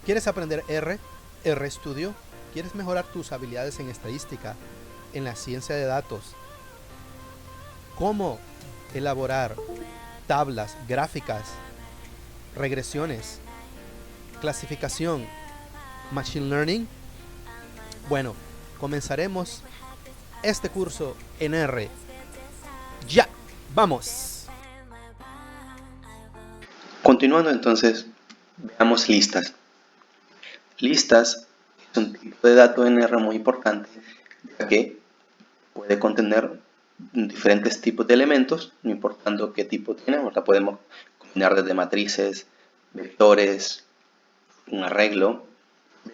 ¿Quieres aprender R? RStudio. ¿Quieres mejorar tus habilidades en estadística, en la ciencia de datos? ¿Cómo elaborar tablas, gráficas, regresiones, clasificación, machine learning? Bueno, comenzaremos este curso en R. ¡Ya! ¡Vamos! Continuando entonces, veamos listas. Listas es un tipo de dato en R muy importante, ya que puede contener diferentes tipos de elementos, no importando qué tipo tiene. Ahora podemos combinar desde matrices, vectores, un arreglo.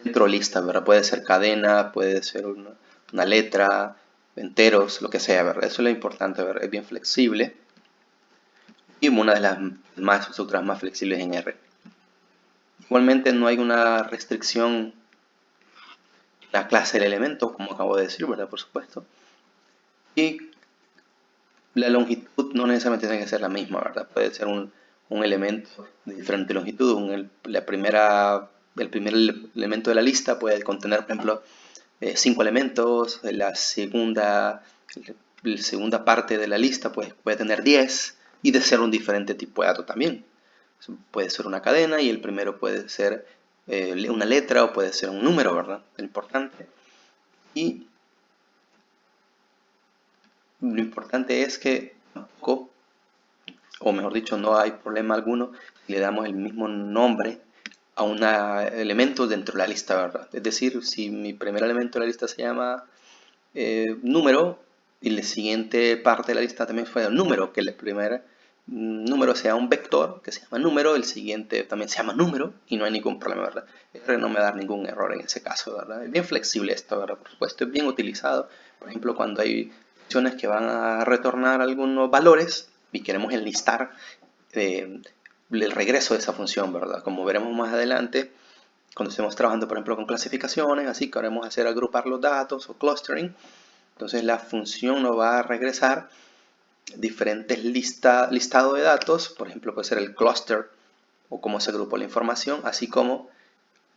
Dentro de lista, ¿verdad? Puede ser cadena, puede ser una letra, enteros, lo que sea, ¿verdad? Eso es lo importante, ¿verdad? Es bien flexible y una de las estructuras más flexibles en R. Igualmente no hay una restricción en la clase del elemento, como acabo de decir, ¿verdad? Por supuesto. Y la longitud no necesariamente tiene que ser la misma, ¿verdad? Puede ser un elemento de diferente longitud. El primer elemento de la lista puede contener, por ejemplo, 5 elementos. La segunda parte de la lista puede tener 10 y de ser un diferente tipo de dato también. Puede ser una cadena y el primero puede ser una letra o puede ser un número, ¿verdad? Lo importante. Y lo importante es que tampoco, o mejor dicho, no hay problema alguno si le damos el mismo nombre a un elemento dentro de la lista, ¿verdad? Es decir, si mi primer elemento de la lista se llama número y la siguiente parte de la lista también fue el número, que el primer número sea un vector que se llama número, el siguiente también se llama número y no hay ningún problema, ¿verdad? R no me va a dar ningún error en ese caso, ¿verdad? Es bien flexible esto, ¿verdad? Por supuesto, es bien utilizado, por ejemplo, cuando hay funciones que van a retornar algunos valores y queremos enlistar el regreso de esa función, ¿verdad? Como veremos más adelante, cuando estemos trabajando, por ejemplo, con clasificaciones, así que queremos hacer agrupar los datos o clustering, entonces la función nos va a regresar diferentes listados de datos, por ejemplo puede ser el cluster o cómo se agrupó la información, así como,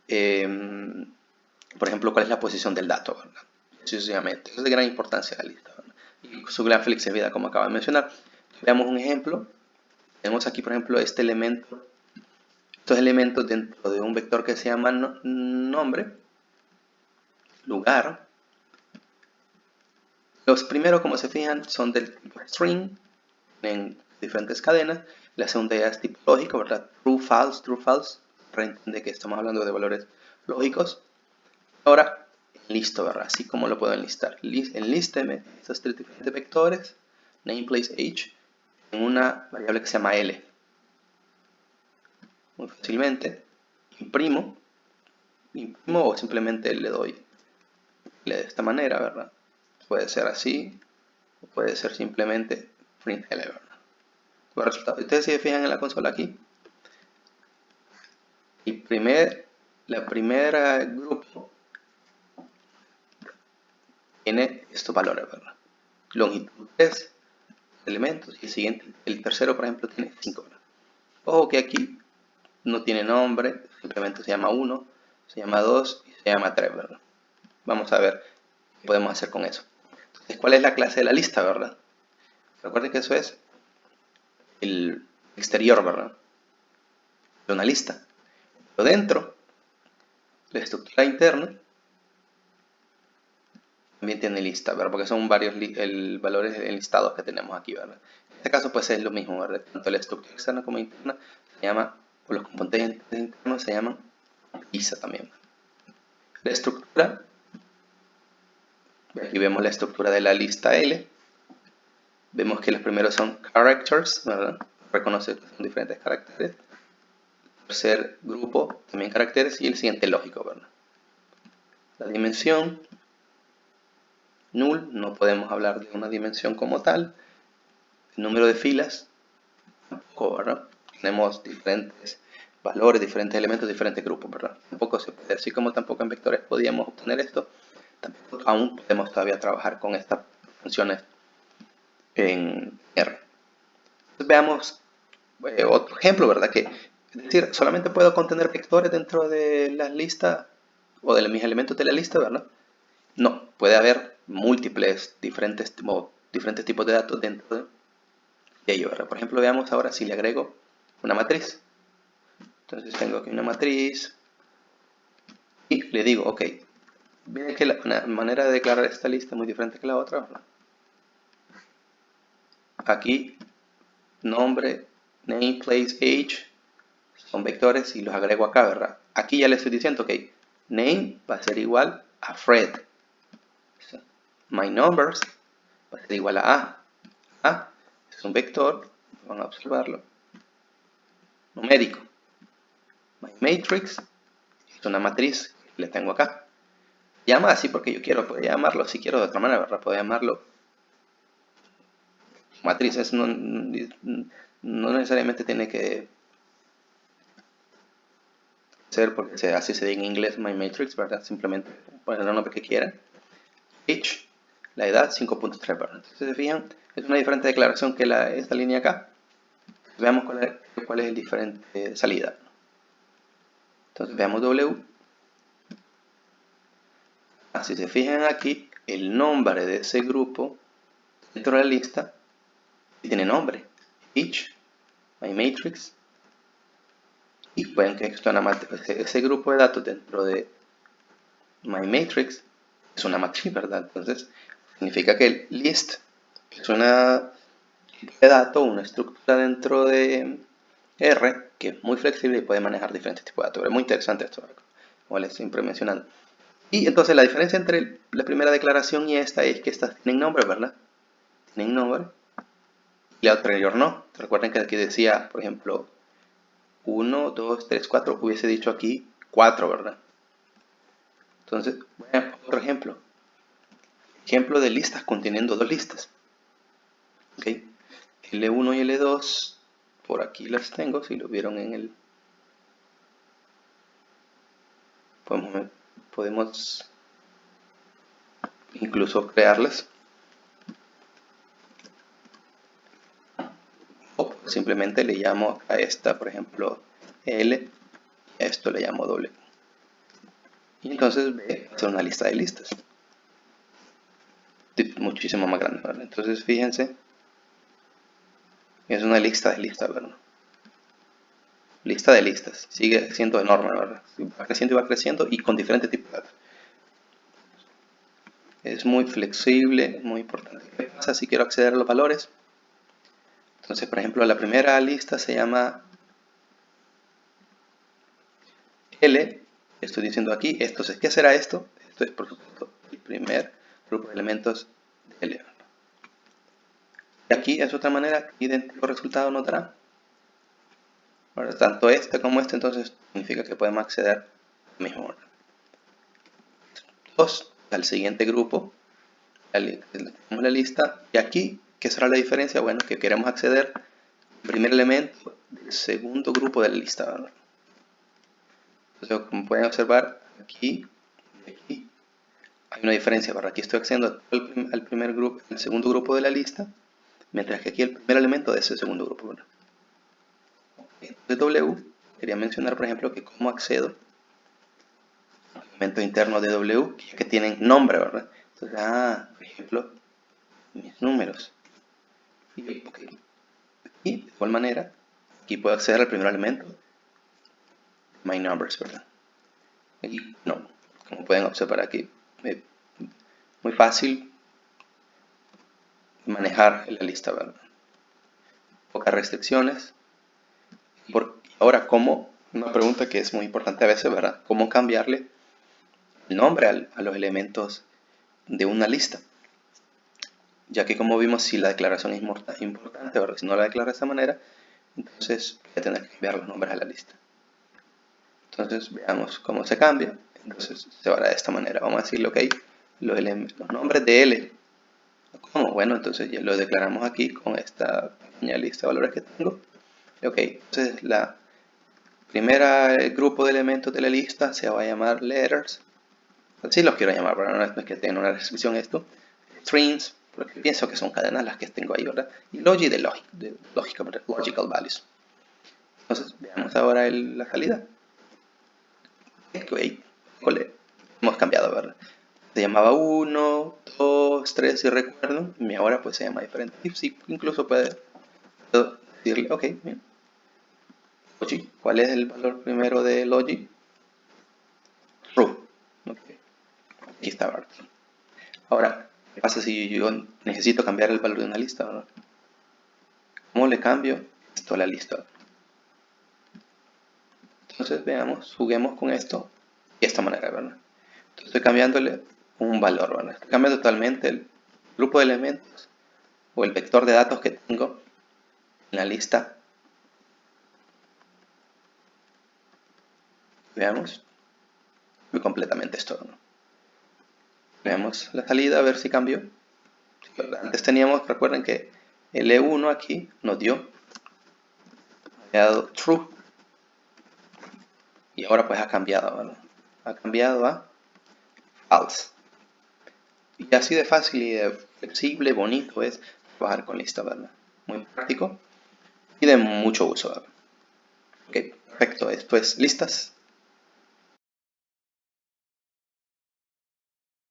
por ejemplo, cuál es la posición del dato, ¿verdad? Sucesivamente. Eso es de gran importancia la lista, ¿verdad? Y su gran flexibilidad, como acabo de mencionar. Veamos un ejemplo. Tenemos aquí, por ejemplo, estos elementos dentro de un vector que se llama nombre, lugar. Los primeros, como se fijan, son del tipo string, en diferentes cadenas. La segunda ya es tipo lógico, ¿verdad? True, false, para entender que estamos hablando de valores lógicos. Ahora, listo, ¿verdad? Así como lo puedo enlistar. Enlísteme estos tres diferentes vectores, name, place, age, en una variable que se llama L. Muy fácilmente, imprimo o simplemente le doy de esta manera, ¿verdad? Puede ser así, o puede ser simplemente print L, ¿verdad? Los resultados. Ustedes se fijan en la consola aquí. La primera grupo tiene estos valores, ¿verdad? Longitud 3 elementos y el tercero, por ejemplo, tiene 5, ¿verdad? Ojo que aquí no tiene nombre, simplemente se llama 1, se llama 2 y se llama 3, ¿verdad? Vamos a ver qué podemos hacer con eso. Entonces, ¿cuál es la clase de la lista, verdad? Recuerden que eso es el exterior, ¿verdad? De una lista. Pero dentro, la estructura interna también tiene lista, ¿verdad? Porque son varios valores enlistados que tenemos aquí, ¿verdad? En este caso, pues es lo mismo, ¿verdad? Tanto la estructura externa como interna se llama, o los componentes internos se llaman lista también. La estructura, aquí vemos la estructura de la lista L. Vemos que los primeros son characters, ¿verdad? Reconoce que son diferentes caracteres. El tercer grupo, también caracteres, y el siguiente lógico, ¿verdad? La dimensión, null, no podemos hablar de una dimensión como tal. El número de filas, tampoco, ¿verdad? Tenemos diferentes valores, diferentes elementos, diferentes grupos, ¿verdad? Tampoco se puede, así como tampoco en vectores podíamos obtener esto, tampoco aún podemos todavía trabajar con estas funciones en R. Entonces veamos otro ejemplo, ¿verdad? Que Es decir, solamente puedo contener vectores dentro de la lista o de mis elementos de la lista, ¿verdad? No, puede haber múltiples, diferentes tipos de datos dentro de ello, ¿verdad? Por ejemplo, veamos ahora si le agrego una matriz. Entonces tengo aquí una matriz y le digo, ok, viene que una manera de declarar esta lista es muy diferente que la otra, ¿verdad? Aquí, nombre, name, place, age, son vectores y los agrego acá, ¿verdad? Aquí ya le estoy diciendo, ok, name va a ser igual a Fred. My numbers va a ser igual a A. A es un vector, van a observarlo, numérico. My matrix es una matriz que le tengo acá. Llama así porque yo quiero, puedo llamarlo si quiero de otra manera, ¿verdad? Puedo llamarlo matrices, no necesariamente tiene que ser porque así se dice en inglés my matrix, ¿verdad? Simplemente poner el nombre que quieran. Age, la edad 5.3, ¿verdad? Entonces, se fijan, es una diferente declaración que esta línea acá. Veamos cuál es el diferente salida. Entonces veamos W. Si se fijan aquí, el nombre de ese grupo dentro de la lista tiene nombre. Each, my matrix. Y pueden que ese grupo de datos dentro de my matrix es una matriz, ¿verdad? Entonces significa que el list es una de datos, una estructura dentro de R que es muy flexible y puede manejar diferentes tipos de datos. Es muy interesante esto, como les siempre mencionando. Y entonces la diferencia entre la primera declaración y esta es que estas tienen nombre, ¿verdad? Tienen nombre. Y la anterior no. Recuerden que aquí decía, por ejemplo, 1, 2, 3, 4. Hubiese dicho aquí 4, ¿verdad? Entonces, voy a otro ejemplo. Ejemplo de listas conteniendo dos listas. ¿Ok? L1 y L2, por aquí las tengo, si lo vieron en el... Podemos incluso crearlas. O simplemente le llamo a esta, por ejemplo, L, y a esto le llamo doble. Y entonces ve a ser una lista de listas. Muchísimo más grande, ¿verdad? Entonces fíjense, es una lista de listas, ¿verdad? Lista de listas. Sigue siendo enorme, ¿verdad? Va creciendo y va creciendo y con diferentes tipos de datos. Es muy flexible, muy importante. ¿Qué pasa si quiero acceder a los valores? Entonces, por ejemplo, la primera lista se llama L. Estoy diciendo aquí, entonces, ¿qué será esto? Esto es, por supuesto, el primer grupo de elementos de L. Y aquí es otra manera, idéntico resultado nos dará. Ahora, tanto este como este, entonces, significa que podemos acceder al mismo orden. 2, al siguiente grupo, tenemos la lista, y aquí, ¿qué será la diferencia? Bueno, que queremos acceder al primer elemento del segundo grupo de la lista, ¿verdad? Entonces, como pueden observar, aquí y aquí hay una diferencia, ¿verdad? Aquí estoy accediendo al primer grupo, al segundo grupo de la lista, mientras que aquí el primer elemento de ese segundo grupo, ¿verdad? Entonces, W, quería mencionar, por ejemplo, que cómo accedo a elementos internos de W que tienen nombre, ¿verdad? Entonces, por ejemplo, mis números. Y de igual manera, aquí puedo acceder al primer elemento, my numbers, ¿verdad? Aquí no, como pueden observar aquí, muy fácil manejar la lista, ¿verdad? Pocas restricciones. Ahora, ¿cómo? Una pregunta que es muy importante a veces, ¿verdad? ¿Cómo cambiarle el nombre a los elementos de una lista? Ya que como vimos, si la declaración es importante, ¿verdad? Si no la declara de esta manera, entonces voy a tener que cambiar los nombres a la lista. Entonces veamos cómo se cambia. Entonces se va de esta manera. Vamos a decirle, ok, los nombres de L. ¿Cómo? Bueno, entonces ya lo declaramos aquí con esta pequeña lista de valores que tengo. Ok, entonces la primera grupo de elementos de la lista se va a llamar letters. Así los quiero llamar, pero no es que tenga una restricción esto. Strings, porque pienso que son cadenas las que tengo ahí, ¿verdad? Y logic de lógica, logical values. Entonces veamos ahora la salida. Híjole, hemos cambiado, ¿verdad? Se llamaba 1, 2, 3, si recuerdo, y ahora pues se llama diferente. Y sí, incluso puedo decirle, ok, bien. Logi, ¿cuál es el valor primero de Logi? True. Okay. Aquí está, ¿verdad? Ahora, ¿qué pasa si yo necesito cambiar el valor de una lista, ¿verdad? ¿Cómo le cambio esto a la lista? Entonces veamos, juguemos con esto de esta manera, ¿verdad? Entonces estoy cambiándole un valor, ¿verdad? Estoy cambiando totalmente el grupo de elementos o el vector de datos que tengo en la lista. Veamos, y completamente esto, ¿no? Veamos la salida, a ver si cambió. Antes teníamos, recuerden que el E1 aquí nos dio, ha dado true, y ahora pues ha cambiado, ¿verdad? Ha cambiado a false. Y así de fácil y de flexible, bonito es trabajar con lista, ¿verdad? Muy práctico y de mucho uso, ¿verdad? Ok, perfecto. Después listas.